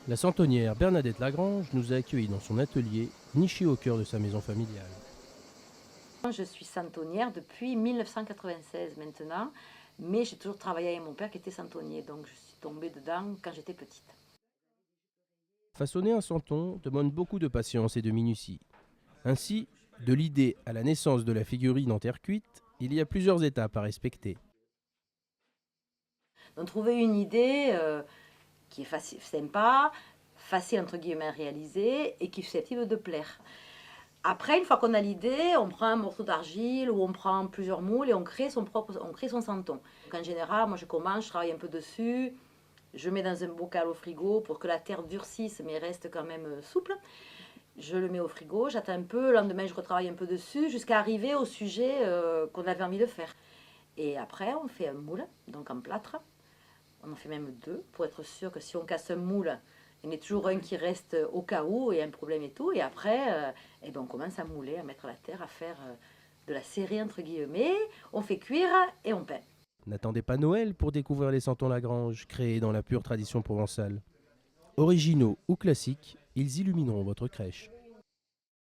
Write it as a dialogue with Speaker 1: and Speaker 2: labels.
Speaker 1: La centenière Bernadette Lagrange nous a accueillis dans son atelier, niché au cœur de sa maison familiale.
Speaker 2: Je suis centonnière depuis 1996 maintenant, mais j'ai toujours travaillé avec mon père qui était centonnier, donc je suis tombée dedans quand j'étais petite.
Speaker 1: Façonner un santon demande beaucoup de patience et de minutie. Ainsi, de l'idée à la naissance de la figurine en terre cuite, il y a plusieurs étapes à respecter.
Speaker 2: Donc trouver une idée qui est facile, sympa, facile entre guillemets à réaliser et qui est susceptible de plaire. Après, une fois qu'on a l'idée, on prend un morceau d'argile ou on prend plusieurs moules et on crée son santon. Donc en général, moi je commence, je travaille un peu dessus, je mets dans un bocal au frigo pour que la terre durcisse mais reste quand même souple. Je le mets au frigo, j'attends un peu, le lendemain je retravaille un peu dessus jusqu'à arriver au sujet qu'on avait envie de faire. Et après, on fait un moule, donc en plâtre. On en fait même deux pour être sûr que si on casse un moule, il y en a toujours un qui reste au cas où et un problème et tout. Et après, eh ben on commence à mouler, à mettre la terre, à faire de la serrée entre guillemets. On fait cuire et on peint.
Speaker 1: N'attendez pas Noël pour découvrir les santons Lagrange, créés dans la pure tradition provençale. Originaux ou classiques, ils illumineront votre crèche.